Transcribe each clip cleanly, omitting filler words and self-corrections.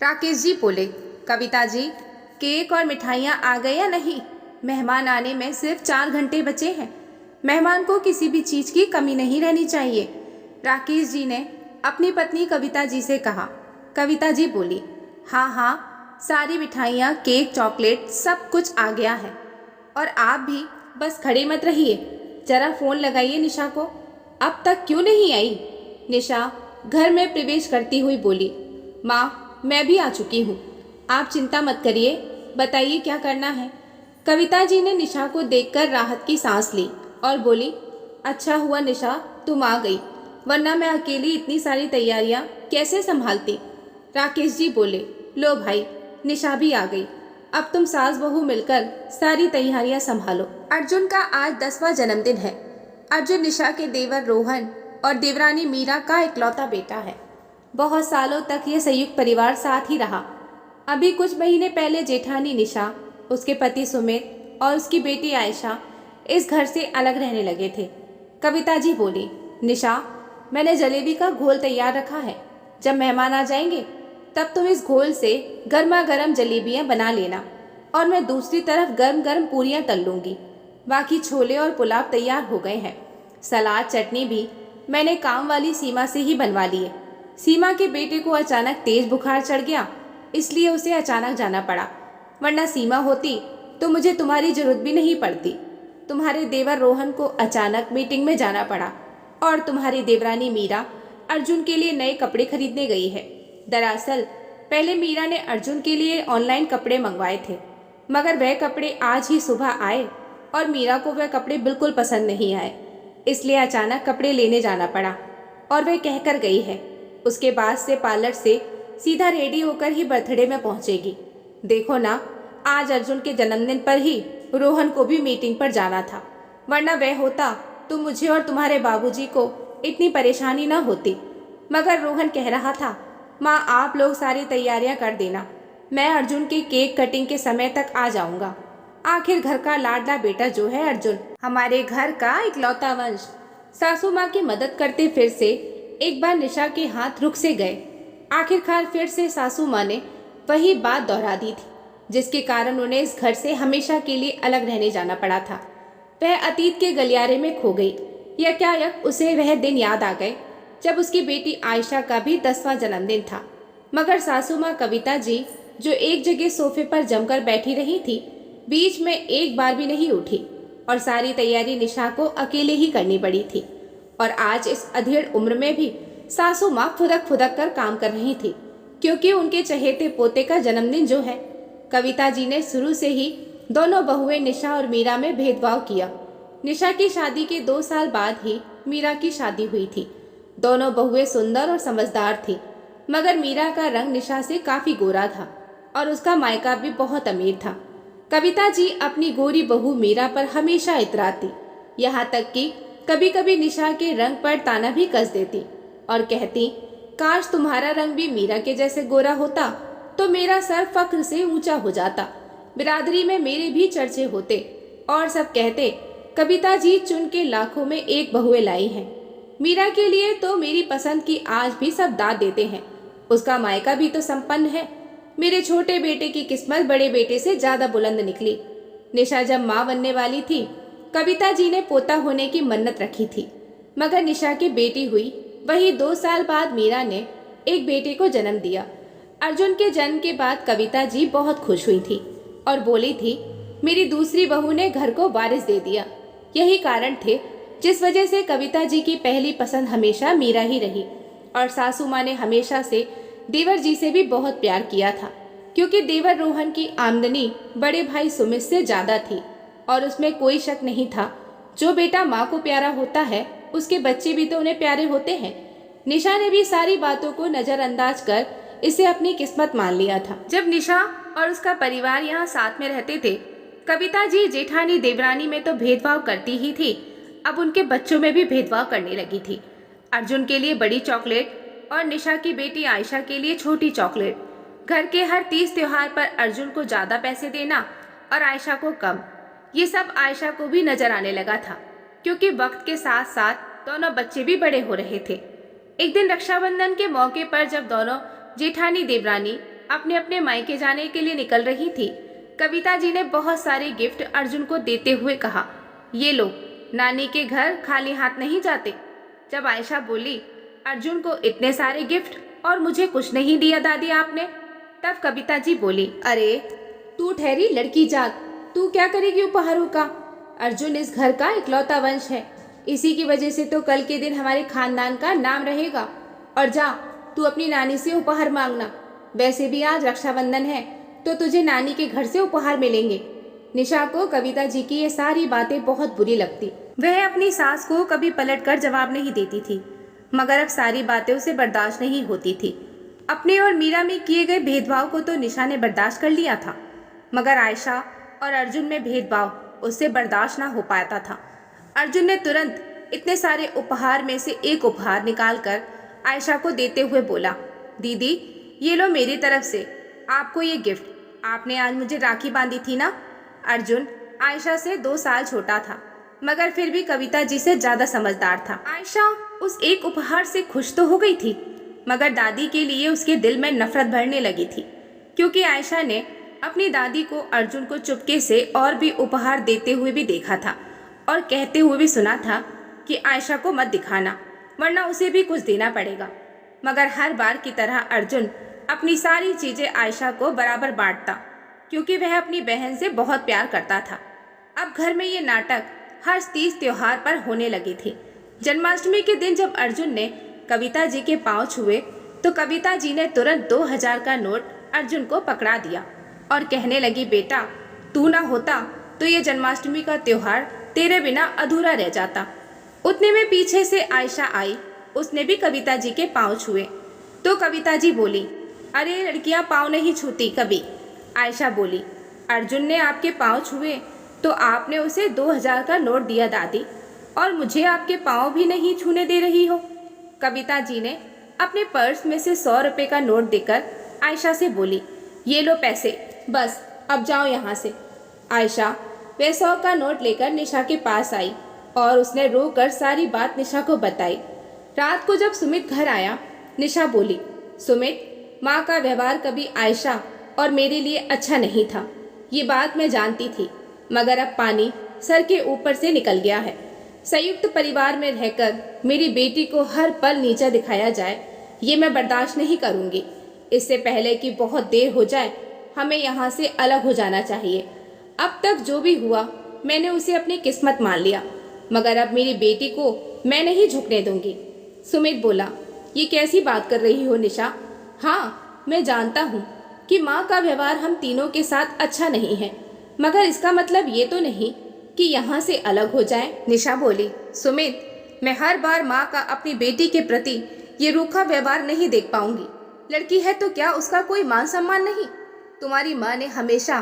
राकेश जी बोले, कविता जी, केक और मिठाइयाँ आ गए या नहीं? मेहमान आने में सिर्फ 4 घंटे बचे हैं। मेहमान को किसी भी चीज़ की कमी नहीं रहनी चाहिए। राकेश जी ने अपनी पत्नी कविता जी से कहा। कविता जी बोली, हाँ हाँ, सारी मिठाइयाँ, केक, चॉकलेट सब कुछ आ गया है। और आप भी बस खड़े मत रहिए, जरा फ़ोन लगाइए निशा को। अब तक क्यों नहीं आई? निशा घर में प्रवेश करती हुई बोली, माँ, मैं भी आ चुकी हूँ। आप चिंता मत करिए, बताइए क्या करना है। कविता जी ने निशा को देखकर राहत की सांस ली और बोली, अच्छा हुआ निशा तुम आ गई, वरना मैं अकेली इतनी सारी तैयारियाँ कैसे संभालती। राकेश जी बोले, लो भाई, निशा भी आ गई। अब तुम सास बहू मिलकर सारी तैयारियां संभालो। अर्जुन का आज 10वां जन्मदिन है। अर्जुन निशा के देवर रोहन और देवरानी मीरा का इकलौता बेटा है। बहुत सालों तक ये संयुक्त परिवार साथ ही रहा। अभी कुछ महीने पहले जेठानी निशा, उसके पति सुमित और उसकी बेटी आयशा इस घर से अलग रहने लगे थे। कविता जी बोली, निशा, मैंने जलेबी का घोल तैयार रखा है। जब मेहमान आ जाएंगे तब तुम इस घोल से गर्मा गर्म जलेबियाँ बना लेना और मैं दूसरी तरफ गर्म गर्म पूरियाँ तल लूँगी। बाकी छोले और पुलाव तैयार हो गए हैं। सलाद चटनी भी मैंने काम वाली सीमा से ही बनवा ली है। सीमा के बेटे को अचानक तेज बुखार चढ़ गया, इसलिए उसे अचानक जाना पड़ा, वरना सीमा होती तो मुझे तुम्हारी जरूरत भी नहीं पड़ती। तुम्हारे देवर रोहन को अचानक मीटिंग में जाना पड़ा और तुम्हारी देवरानी मीरा अर्जुन के लिए नए कपड़े खरीदने गई है। दरअसल पहले मीरा ने अर्जुन के लिए ऑनलाइन कपड़े मंगवाए थे, मगर वह कपड़े आज ही सुबह आए और मीरा को वह कपड़े बिल्कुल पसंद नहीं आए, इसलिए अचानक कपड़े लेने जाना पड़ा और वह कहकर गई है उसके बाद से पार्लर से सीधा रेडी होकर ही बर्थडे में पहुंचेगी। देखो ना, आज अर्जुन के जन्मदिन पर ही रोहन को भी मीटिंग पर जाना था, वरना वह होता तो मुझे और तुम्हारे बाबूजी को इतनी परेशानी ना होती। मगर रोहन कह रहा था, माँ आप लोग सारी तैयारियां कर देना, मैं अर्जुन के केक कटिंग के समय तक आ जाऊंगा। आखिर घर का लाडला बेटा जो है अर्जुन, हमारे घर का इकलौता वंश। सासू माँ की मदद करते फिर से एक बार निशा के हाथ रुक से गए। आखिरकार फिर से सासू माँ ने वही बात दोहरा दी थी, जिसके कारण उन्हें इस घर से हमेशा के लिए अलग रहने जाना पड़ा था। वह अतीत के गलियारे में खो गई। यकायक उसे वह दिन याद आ गए जब उसकी बेटी आयशा का भी 10वां जन्मदिन था। मगर सासू माँ कविता जी, जो एक जगह सोफे पर जमकर बैठी रही थी, बीच में एक बार भी नहीं उठी और सारी तैयारी निशा को अकेले ही करनी पड़ी थी। और आज इस अधेड़ उम्र में भी सासू माँ फुदक फुदक कर काम कर रही थी, क्योंकि उनके चहेते पोते का जन्मदिन जो है। कविता जी ने शुरू से ही दोनों बहुएं निशा और मीरा में भेदभाव किया। निशा की शादी के 2 साल बाद ही मीरा की शादी हुई थी। दोनों बहुएं सुंदर और समझदार थी, मगर मीरा का रंग निशा से काफी गोरा था और उसका मायका भी बहुत अमीर था। कविता जी अपनी गोरी बहू मीरा पर हमेशा इतराती, यहाँ तक कि कभी कभी निशा के रंग पर ताना भी कस देती और कहती, काश तुम्हारा रंग भी मीरा के जैसे गोरा होता तो मेरा सर फक्र से ऊंचा हो जाता, बिरादरी में मेरे भी चर्चे होते और सब कहते, कविता जी चुन के लाखों में एक बहुएं लाई हैं। मीरा के लिए तो मेरी पसंद की आज भी सब दाद देते हैं, उसका मायका भी तो संपन्न है। मेरे छोटे बेटे की किस्मत बड़े बेटे से ज्यादा बुलंद निकली। निशा जब माँ बनने वाली थी, कविता जी ने पोता होने की मन्नत रखी थी, मगर निशा की बेटी हुई। वही 2 साल बाद मीरा ने एक बेटे को जन्म दिया। अर्जुन के जन्म के बाद कविता जी बहुत खुश हुई थी और बोली थी, मेरी दूसरी बहू ने घर को वारिस दे दिया। यही कारण थे जिस वजह से कविता जी की पहली पसंद हमेशा मीरा ही रही। और सासू माँ ने हमेशा से देवर जी से भी बहुत प्यार किया था, क्योंकि देवर रोहन की आमदनी बड़े भाई सुमित से ज्यादा थी और उसमें कोई शक नहीं था, जो बेटा माँ को प्यारा होता है उसके बच्चे भी तो उन्हें प्यारे होते हैं। निशा ने भी सारी बातों को नजरअंदाज कर इसे अपनी किस्मत मान लिया था। जब निशा और उसका परिवार यहाँ साथ में रहते थे, कविता जी जेठानी देवरानी में तो भेदभाव करती ही थी, अब उनके बच्चों में भी भेदभाव करने लगी थी। अर्जुन के लिए बड़ी चॉकलेट और निशा की बेटी आयशा के लिए छोटी चॉकलेट। घर के हर 30 त्योहार पर अर्जुन को ज्यादा पैसे देना और आयशा को कम, ये सब आयशा को भी नजर आने लगा था, क्योंकि वक्त के साथ साथ दोनों बच्चे भी बड़े हो रहे थे। एक दिन रक्षाबंधन के मौके पर जब दोनों जेठानी देवरानी अपने अपने मायके जाने के लिए निकल रही थी, कविता जी ने बहुत सारे गिफ्ट अर्जुन को देते हुए कहा, ये लो, नानी के घर खाली हाथ नहीं जाते। जब आयशा बोली, अर्जुन को इतने सारे गिफ्ट और मुझे कुछ नहीं दिया दादी आपने, तब कविता जी बोली, अरे तू ठहरी लड़की जात, तू क्या करेगी उपहारों का? अर्जुन इस घर का इकलौता वंश है, इसी की वजह से तो कल के दिन हमारे खानदान का नाम रहेगा। और जा, तू अपनी नानी से उपहार मांगना। वैसे भी आज रक्षाबंधन है तो तुझे नानी के घर से उपहार मिलेंगे। निशा को कविता जी की ये सारी बातें बहुत बुरी लगती। वह अपनी सास को कभी पलटकर जवाब नहीं देती थी, मगर अब सारी बातें उसे बर्दाश्त नहीं होती थी। अपने और मीरा में किए गए भेदभाव को तो निशा ने बर्दाश्त कर लिया था, मगर आयशा और अर्जुन में भेदभाव उससे बर्दाश्त ना हो पाता था। अर्जुन ने तुरंत इतने सारे उपहार में से एक उपहार निकालकर आयशा को देते हुए बोला, दीदी ये लो मेरी तरफ से आपको ये गिफ्ट, आपने आज मुझे राखी बांधी थी ना। अर्जुन आयशा से 2 साल छोटा था, मगर फिर भी कविता जी से ज़्यादा समझदार था। आयशा उस एक उपहार से खुश तो हो गई थी, मगर दादी के लिए उसके दिल में नफरत भरने लगी थी, क्योंकि आयशा ने अपनी दादी को अर्जुन को चुपके से और भी उपहार देते हुए भी देखा था और कहते हुए भी सुना था कि आयशा को मत दिखाना, वरना उसे भी कुछ देना पड़ेगा। मगर हर बार की तरह अर्जुन अपनी सारी चीज़ें आयशा को बराबर बांटता, क्योंकि वह अपनी बहन से बहुत प्यार करता था। अब घर में ये नाटक हर तीज त्योहार पर होने लगी थी। जन्माष्टमी के दिन जब अर्जुन ने कविता जी के पाँव छुए तो कविता जी ने तुरंत 2000 का नोट अर्जुन को पकड़ा दिया और कहने लगी, बेटा तू ना होता तो ये जन्माष्टमी का त्योहार तेरे बिना अधूरा रह जाता। उतने में पीछे से आयशा आई, उसने भी कविता जी के पाँव छुए तो कविता जी बोली, अरे लड़कियां पाँव नहीं छूती कभी। आयशा बोली, अर्जुन ने आपके पाँव छुए तो आपने उसे 2000 का नोट दिया दादी, और मुझे आपके पाँव भी नहीं छूने दे रही हो। कविता जी ने अपने पर्स में से 100 रुपये का नोट देकर आयशा से बोली, ये लो पैसे, बस अब जाओ यहाँ से। आयशा वह 100 का नोट लेकर निशा के पास आई और उसने रो कर सारी बात निशा को बताई। रात को जब सुमित घर आया, निशा बोली, सुमित माँ का व्यवहार कभी आयशा और मेरे लिए अच्छा नहीं था, ये बात मैं जानती थी, मगर अब पानी सर के ऊपर से निकल गया है। संयुक्त परिवार में रहकर मेरी बेटी को हर पल नीचा दिखाया जाए, ये मैं बर्दाश्त नहीं करूँगी। इससे पहले कि बहुत देर हो जाए हमें यहाँ से अलग हो जाना चाहिए। अब तक जो भी हुआ मैंने उसे अपनी किस्मत मान लिया, मगर अब मेरी बेटी को मैं नहीं झुकने दूंगी। सुमित बोला, ये कैसी बात कर रही हो निशा? हाँ मैं जानता हूँ कि माँ का व्यवहार हम तीनों के साथ अच्छा नहीं है, मगर इसका मतलब ये तो नहीं कि यहाँ से अलग हो जाए। निशा बोली, सुमित मैं हर बार माँ का अपनी बेटी के प्रति ये रूखा व्यवहार नहीं देख पाऊंगी। लड़की है तो क्या उसका कोई मान सम्मान नहीं? तुम्हारी माँ ने हमेशा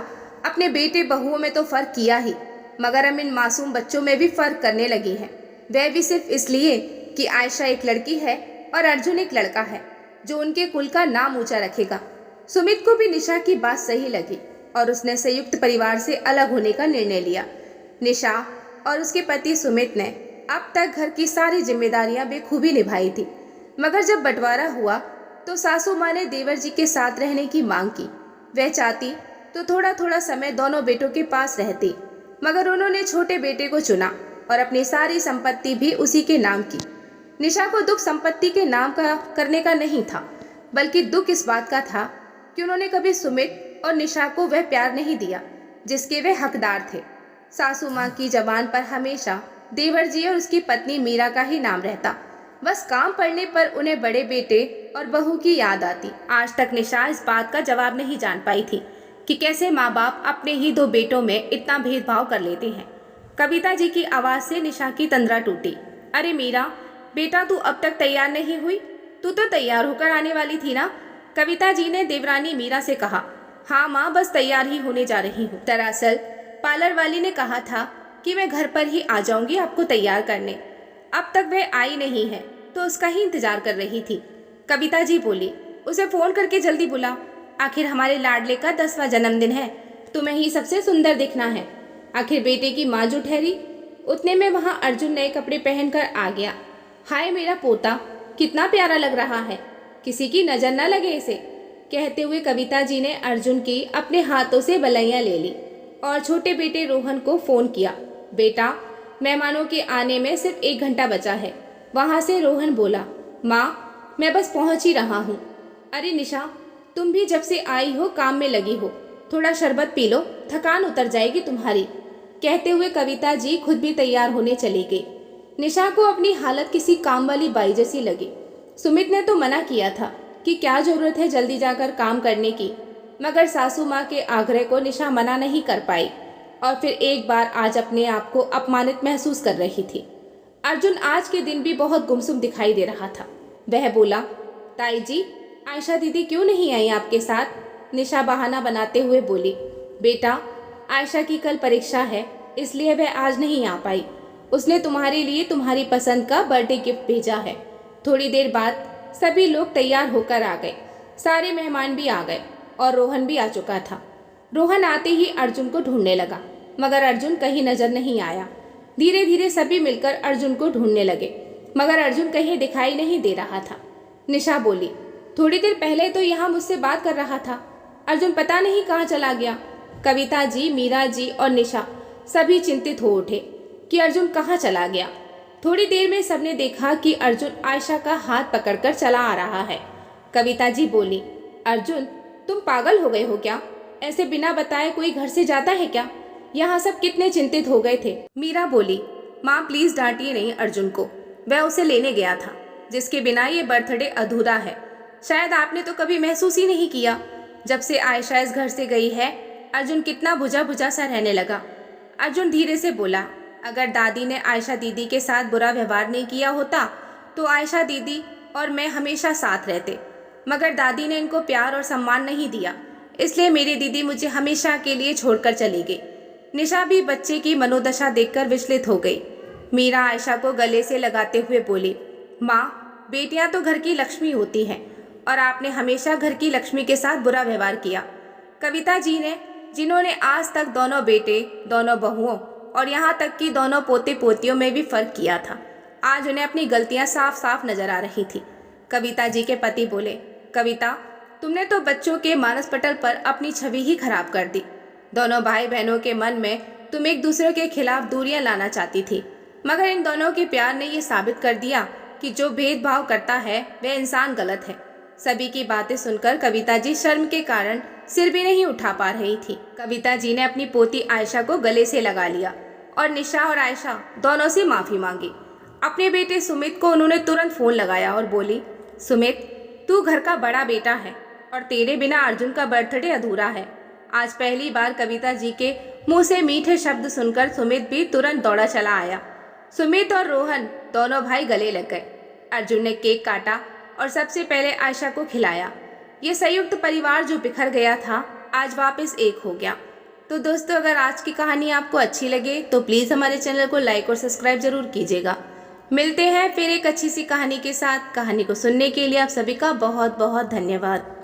अपने बेटे बहुओं में तो फर्क किया ही, मगर हम इन मासूम बच्चों में भी फर्क करने लगी हैं। वह भी सिर्फ इसलिए कि आयशा एक लड़की है और अर्जुन एक लड़का है जो उनके कुल का नाम ऊंचा रखेगा। सुमित को भी निशा की बात सही लगी और उसने संयुक्त परिवार से अलग होने का निर्णय लिया। निशा और उसके पति सुमित ने अब तक घर की सारी जिम्मेदारियां बेखूबी निभाई थी, मगर जब बंटवारा हुआ तो सासू माँ ने देवर जी के साथ रहने की मांग की। वह चाहती तो थोड़ा थोड़ा समय दोनों बेटों के पास रहती, मगर उन्होंने छोटे बेटे को चुना और अपनी सारी संपत्ति भी उसी के नाम की। निशा को दुख संपत्ति के नाम का करने का नहीं था, बल्कि दुख इस बात का था कि उन्होंने कभी सुमित और निशा को वह प्यार नहीं दिया जिसके वे हकदार थे। सासू माँ की जबान पर हमेशा देवर जी और उसकी पत्नी मीरा का ही नाम रहता, बस काम पड़ने पर उन्हें बड़े बेटे और बहू की याद आती। आज तक निशा इस बात का जवाब नहीं जान पाई थी कि कैसे माँ बाप अपने ही 2 बेटों में इतना भेदभाव कर लेते हैं। कविता जी की आवाज़ से निशा की तंद्रा टूटी। अरे मीरा बेटा, तू अब तक तैयार नहीं हुई? तू तो तैयार होकर आने वाली थी ना? कविता जी ने देवरानी मीरा से कहा। हाँ माँ, बस तैयार ही होने जा रही हूँ। दरअसल पार्लर वाली ने कहा था कि मैं घर पर ही आ जाऊंगी आपको तैयार करने। अब तक वह आई नहीं है तो उसका ही इंतजार कर रही थी। कविता जी बोली, उसे फ़ोन करके जल्दी बुला, आखिर हमारे लाडले का 10वां जन्मदिन है, तुम्हें ही सबसे सुंदर दिखना है। आखिर बेटे की माँ जो ठहरी। उतने में वहाँ अर्जुन नए कपड़े पहनकर आ गया। हाय मेरा पोता, कितना प्यारा लग रहा है, किसी की नज़र न लगे इसे। कहते हुए कविता जी ने अर्जुन की अपने हाथों से बलैयां ले ली और छोटे बेटे रोहन को फ़ोन किया। बेटा, मेहमानों के आने में सिर्फ 1 घंटा बचा है। वहाँ से रोहन बोला, माँ मैं बस पहुँच ही रहा हूँ। अरे निशा, तुम भी जब से आई हो काम में लगी हो, थोड़ा शरबत पी लो, थकान उतर जाएगी तुम्हारी। कहते हुए कविता जी खुद भी तैयार होने चली गई। निशा को अपनी हालत किसी काम वाली बाई जैसी लगी। सुमित ने तो मना किया था कि क्या जरूरत है जल्दी जाकर काम करने की, मगर सासू माँ के आग्रह को निशा मना नहीं कर पाई और फिर एक बार आज अपने आप को अपमानित महसूस कर रही थी। अर्जुन आज के दिन भी बहुत गुमसुम दिखाई दे रहा था। वह बोला, ताई जी, आयशा दीदी क्यों नहीं आई आपके साथ? निशा बहाना बनाते हुए बोली, बेटा आयशा की कल परीक्षा है, इसलिए वह आज नहीं आ पाई। उसने तुम्हारे लिए तुम्हारी पसंद का बर्थडे गिफ्ट भेजा है। थोड़ी देर बाद सभी लोग तैयार होकर आ गए। सारे मेहमान भी आ गए और रोहन भी आ चुका था। रोहन आते ही अर्जुन को ढूंढने लगा, मगर अर्जुन कहीं नजर नहीं आया। धीरे धीरे सभी मिलकर अर्जुन को ढूंढने लगे, मगर अर्जुन कहीं दिखाई नहीं दे रहा था। निशा बोली, थोड़ी देर पहले तो यहाँ मुझसे बात कर रहा था, अर्जुन पता नहीं कहाँ चला गया। कविता जी, मीरा जी और निशा सभी चिंतित हो उठे कि अर्जुन कहाँ चला गया। थोड़ी देर में सबने देखा कि अर्जुन आयशा का हाथ पकड़कर चला आ रहा है। कविता जी बोली, अर्जुन तुम पागल हो गए हो क्या? ऐसे बिना बताए कोई घर से जाता है क्या? यहाँ सब कितने चिंतित हो गए थे। मीरा बोली, माँ प्लीज डांटिए नहीं अर्जुन को, वह उसे लेने गया था, जिसके बिना ये बर्थडे अधूरा है। शायद आपने तो कभी महसूस ही नहीं किया। जब से आयशा इस घर से गई है, अर्जुन कितना बुझा बुझा सा रहने लगा। अर्जुन धीरे से बोला, अगर दादी ने आयशा दीदी के साथ बुरा व्यवहार नहीं किया होता तो आयशा दीदी और मैं हमेशा साथ रहते, मगर दादी ने इनको प्यार और सम्मान नहीं दिया, इसलिए मेरी दीदी मुझे हमेशा के लिए छोड़कर चली गई। निशा भी बच्चे की मनोदशा देखकर विचलित हो गई। मीरा आयशा को गले से लगाते हुए बोली, माँ बेटियां तो घर की लक्ष्मी होती हैं और आपने हमेशा घर की लक्ष्मी के साथ बुरा व्यवहार किया। कविता जी ने, जिन्होंने आज तक दोनों बेटे, दोनों बहुओं और यहाँ तक कि दोनों पोते पोतियों में भी फर्क किया था, आज उन्हें अपनी गलतियाँ साफ साफ नजर आ रही थी। कविता जी के पति बोले, कविता तुमने तो बच्चों के मानस पटल पर अपनी छवि ही खराब कर दी। दोनों भाई बहनों के मन में तुम एक दूसरे के खिलाफ दूरियां लाना चाहती थी, मगर इन दोनों के प्यार ने ये साबित कर दिया कि जो भेदभाव करता है वह इंसान गलत है। सभी की बातें सुनकर कविता जी शर्म के कारण सिर भी नहीं उठा पा रही थी। कविता जी ने अपनी पोती आयशा को गले से लगा लिया और निशा और आयशा दोनों से माफ़ी मांगी। अपने बेटे सुमित को उन्होंने तुरंत फ़ोन लगाया और बोली, सुमित तू घर का बड़ा बेटा है और तेरे बिना अर्जुन का बर्थडे अधूरा है। आज पहली बार कविता जी के मुंह से मीठे शब्द सुनकर सुमित भी तुरंत दौड़ा चला आया। सुमित और रोहन दोनों भाई गले लग गए। अर्जुन ने केक काटा और सबसे पहले आयशा को खिलाया। ये संयुक्त परिवार जो बिखर गया था आज वापस एक हो गया। तो दोस्तों, अगर आज की कहानी आपको अच्छी लगे तो प्लीज़ हमारे चैनल को लाइक और सब्सक्राइब जरूर कीजिएगा। मिलते हैं फिर एक अच्छी सी कहानी के साथ। कहानी को सुनने के लिए आप सभी का बहुत बहुत धन्यवाद।